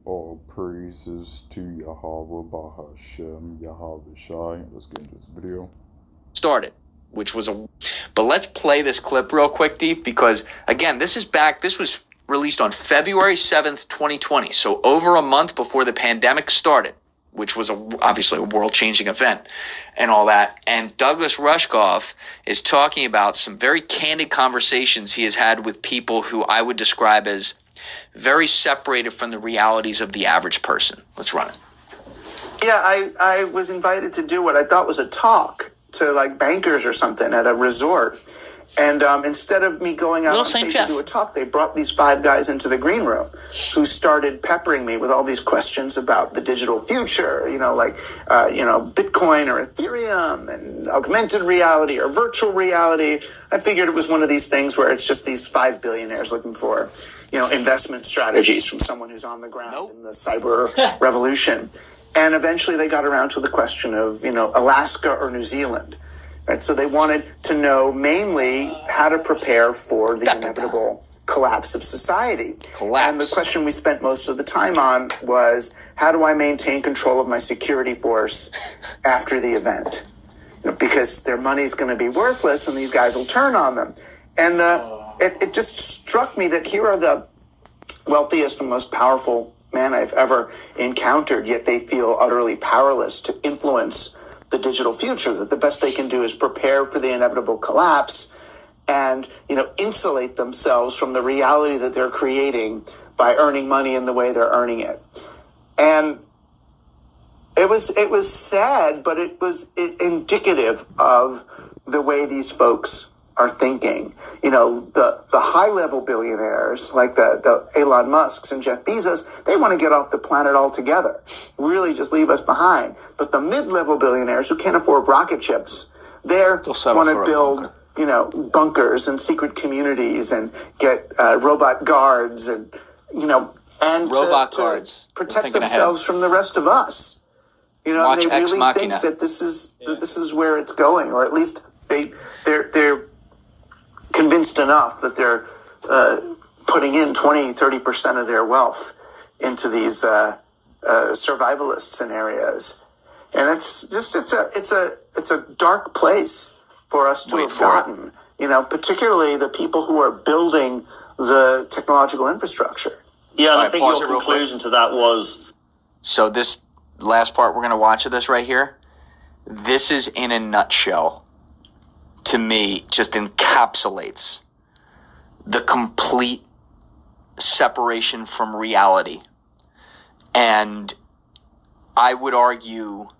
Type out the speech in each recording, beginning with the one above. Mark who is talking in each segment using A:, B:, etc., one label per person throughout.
A: All praises to Yahweh Bahashem Yahweh Shai. Let's get into this video.
B: Started, which was but let's play this clip real quick, Deep, because again, this was released on February 7th, 2020. So over a month before the pandemic started, which was obviously a world-changing event and all that. And Douglas Rushkoff is talking about some very candid conversations he has had with people who I would describe as very separated from the realities of the average person. Let's run it.
C: Yeah, I was invited to do what I thought was a talk to like bankers or something at a resort. And instead of me going out on stage to do a talk, they brought these 5 guys into the green room who started peppering me with all these questions about the digital future, Bitcoin or Ethereum and augmented reality or virtual reality. I figured it was one of these things where it's just these 5 billionaires looking for, investment strategies from someone who's on the ground in the cyber revolution. And eventually they got around to the question of, Alaska or New Zealand. Right, so they wanted to know mainly how to prepare for the inevitable collapse of society. And the question we spent most of the time on was, how do I maintain control of my security force after the event? Because their money's going to be worthless and these guys will turn on them. And it just struck me that here are the wealthiest and most powerful men I've ever encountered, yet they feel utterly powerless to influence the digital future, that the best they can do is prepare for the inevitable collapse and, insulate themselves from the reality that they're creating by earning money in the way they're earning it. And it was sad, but it was indicative of the way these folks are thinking. The high-level billionaires, like the Elon Musks and Jeff Bezos, they want to get off the planet altogether, really just leave us behind. But the mid-level billionaires who can't afford rocket ships, they want to build, bunkers and secret communities and get robot guards and to protect themselves from the rest of us. And they really think that this is where it's going, or at least they're convinced enough that they're putting in 20-30% of their wealth into these survivalist scenarios, and it's a dark place for us to have gotten. Particularly the people who are building the technological infrastructure.
D: Yeah, and I think your conclusion to that was.
B: So this last part we're going to watch of this right here. This is in a nutshell. To me, just encapsulates the complete separation from reality. And I would argue,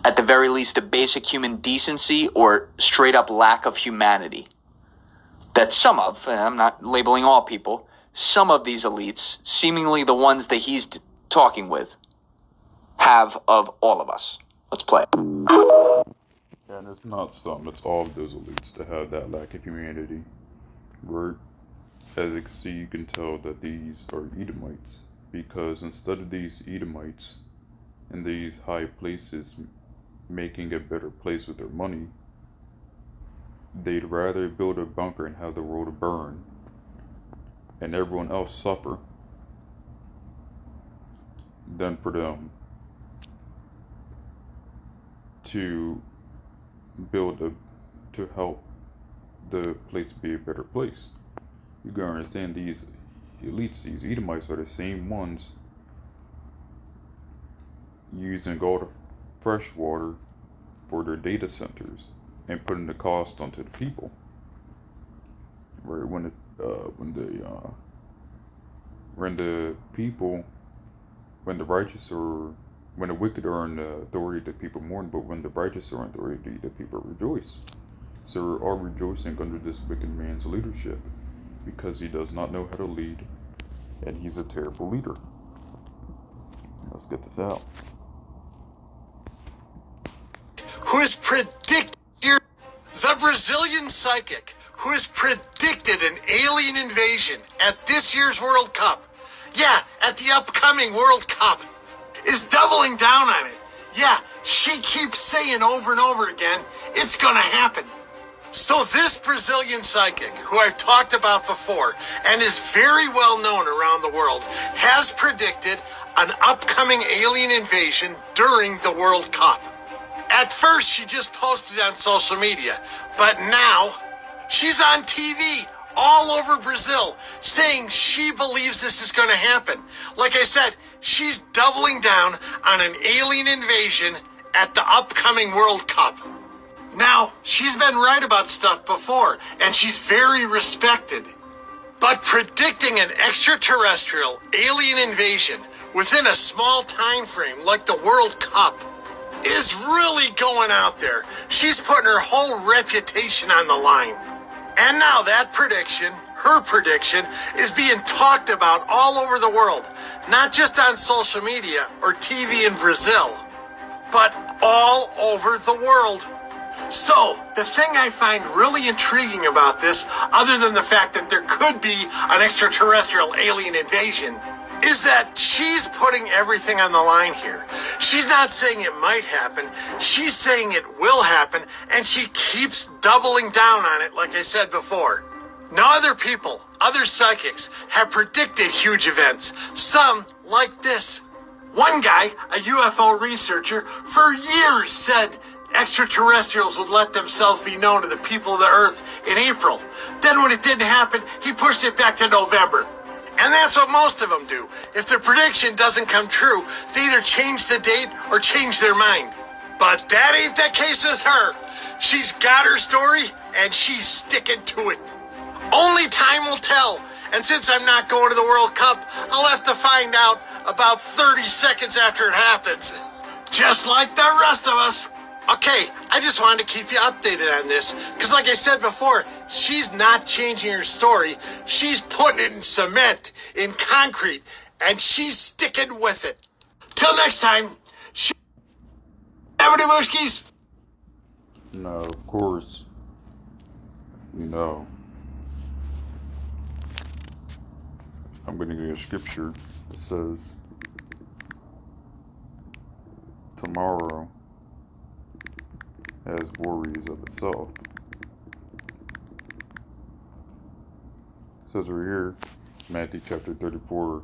B: at the very least, a basic human decency or straight up lack of humanity that some of, and I'm not labeling all people, some of these elites, seemingly the ones that he's talking with, have of all of us. Let's play it.
A: And it's not some, it's all of those elites to have that lack of humanity. Right? As you can see, you can tell that these are Edomites, because instead of these Edomites in these high places making a better place with their money, they'd rather build a bunker and have the world burn and everyone else suffer than for them to to help the place be a better place. You gotta understand, these elites, these Edomites, are the same ones using all the fresh water for their data centers and putting the cost onto the people. Right? When the wicked are in authority, the people mourn, but when the righteous are in authority, the people rejoice. So we're all rejoicing under this wicked man's leadership, because he does not know how to lead, and he's a terrible leader. Let's get this out.
E: Who has predicted the Brazilian psychic who has predicted an alien invasion at this year's World Cup? Yeah, at the upcoming World Cup. Is doubling down on it. Yeah, she keeps saying over and over again, it's gonna happen. So this Brazilian psychic, who I've talked about before and is very well known around the world, has predicted an upcoming alien invasion during the World Cup. At first, she just posted on social media, but now she's on TV all over Brazil saying she believes this is going to happen. Like I said, she's doubling down on an alien invasion at the upcoming World Cup. Now, she's been right about stuff before, and she's very respected. But predicting an extraterrestrial alien invasion within a small time frame like the World Cup is really going out there. She's putting her whole reputation on the line. And now that prediction, her prediction, is being talked about all over the world, not just on social media or TV in Brazil, but all over the world. So, the thing I find really intriguing about this, other than the fact that there could be an extraterrestrial alien invasion, is that she's putting everything on the line here. She's not saying it might happen, she's saying it will happen, and she keeps doubling down on it, like I said before. Now other people, other psychics, have predicted huge events, some like this. One guy, a UFO researcher, for years said extraterrestrials would let themselves be known to the people of the Earth in April. Then when it didn't happen, he pushed it back to November. And that's what most of them do. If their prediction doesn't come true, they either change the date or change their mind. But that ain't the case with her. She's got her story, and she's sticking to it. Only time will tell. And since I'm not going to the World Cup, I'll have to find out about 30 seconds after it happens. Just like the rest of us. Okay, I just wanted to keep you updated on this, because like I said before, she's not changing her story. She's putting it in cement, in concrete, and she's sticking with it. Till next time, have any mooshkies?
A: No, of course. You know. I'm going to give you a scripture that says, tomorrow has worries of itself. It says right here, Matthew chapter 34,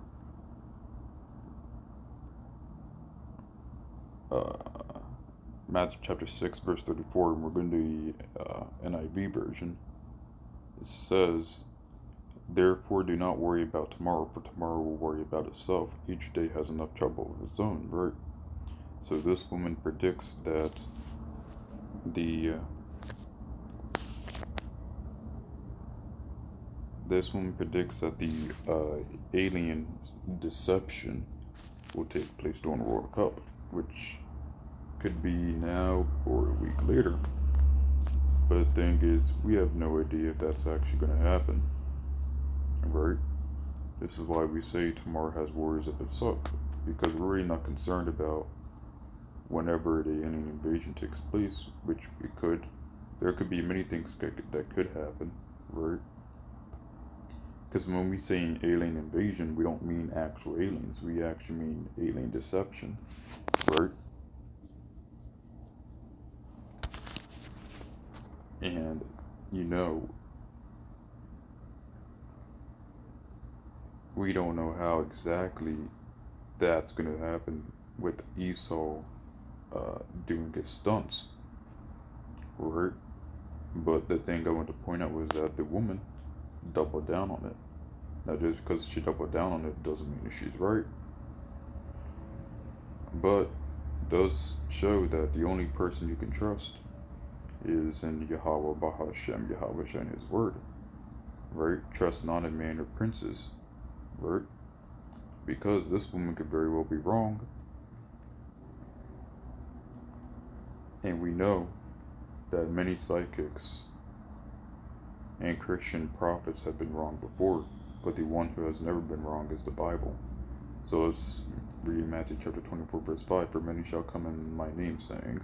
A: Matthew chapter 6, verse 34, and we're going to the NIV version. It says, therefore do not worry about tomorrow, for tomorrow will worry about itself. Each day has enough trouble of its own, right? So this woman predicts that the alien deception will take place during the World Cup, which could be now or a week later. But the thing is, we have no idea if that's actually going to happen, right? This is why we say tomorrow has worries of itself, because we're really not concerned about whenever the alien invasion takes place, which it could. There could be many things that could happen, right? Because when we say an alien invasion, we don't mean actual aliens. We actually mean alien deception, right? And, you know, we don't know how exactly that's going to happen with Esau doing his stunts, right? But the thing I want to point out was that the woman doubled down on it. Now, just because she doubled down on it doesn't mean that she's right, but it does show that the only person you can trust is in Yahweh Bahashem, Yahweh and His Word, right? Trust not in man or princes, right? Because this woman could very well be wrong. And we know that many psychics and Christian prophets have been wrong before, but the one who has never been wrong is the Bible. So let's read Matthew chapter 24, verse 5. For many shall come in my name, saying,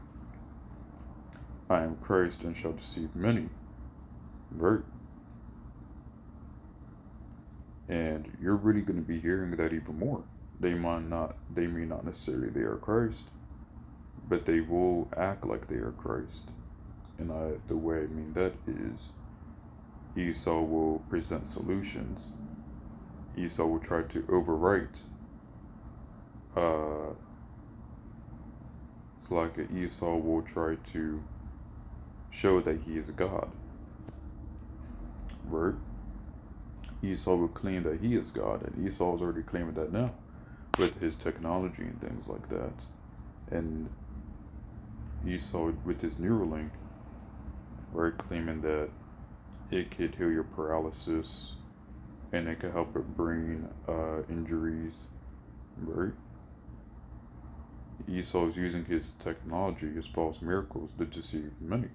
A: I am Christ, and shall deceive many. Right? And you're really going to be hearing that even more. They may not necessarily they are Christ, but they will act like they are Christ. And the way I mean that is Esau will present solutions. Esau will try to overwrite. It's like Esau will try to show that he is God. Right? Esau will claim that he is God, and Esau is already claiming that now with his technology and things like that. And Esau with his Neuralink, right, claiming that it could heal your paralysis and it could help with brain injuries, right? Esau is using his technology, his false miracles, to deceive many.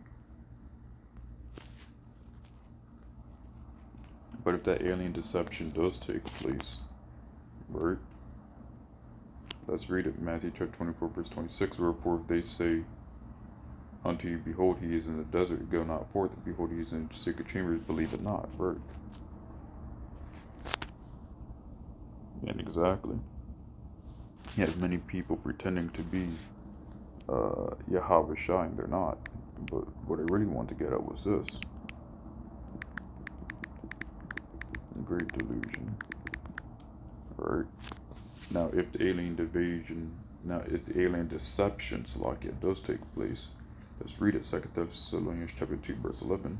A: But if that alien deception does take place, right? Let's read it. Matthew chapter 24, verse 26. Wherefore if they say unto you, behold, he is in the desert, go not forth, and behold, he is in secret chambers, believe it not. Right? And exactly. He has many people pretending to be Yahweh Shai, and they're not. But what I really want to get at was this. The great delusion. Right? Now, if the alien deception, Salakia, does take place, let's read it. 2 Thessalonians chapter 2, verse 11.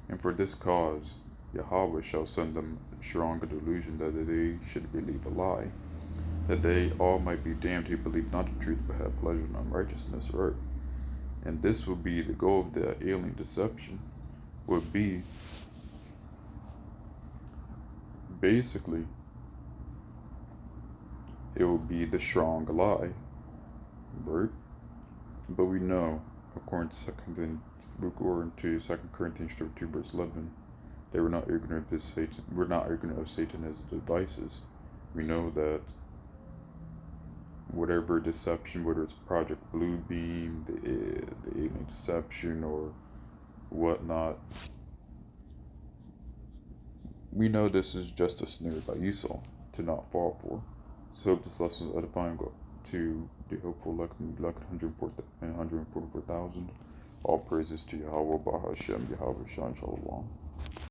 A: And for this cause, Yahweh shall send them stronger delusion, that they should believe a lie, that they all might be damned who believe not the truth, but have pleasure in unrighteousness. Right? And this will be the goal of the alien deception, would be basically, it will be the strong lie, right? But we know, according to 2 Corinthians chapter 2, verse 11, they were not ignorant of Satan. We're not ignorant of Satan and his devices. We know that whatever deception, whether it's Project Bluebeam, the alien deception, or whatnot, we know this is just a snare by Esau to not fall for. So hope this lesson is edifying to the hopeful 144,000. All praises to Yahweh, Bahashem, Yahweh, Shan, Shalom.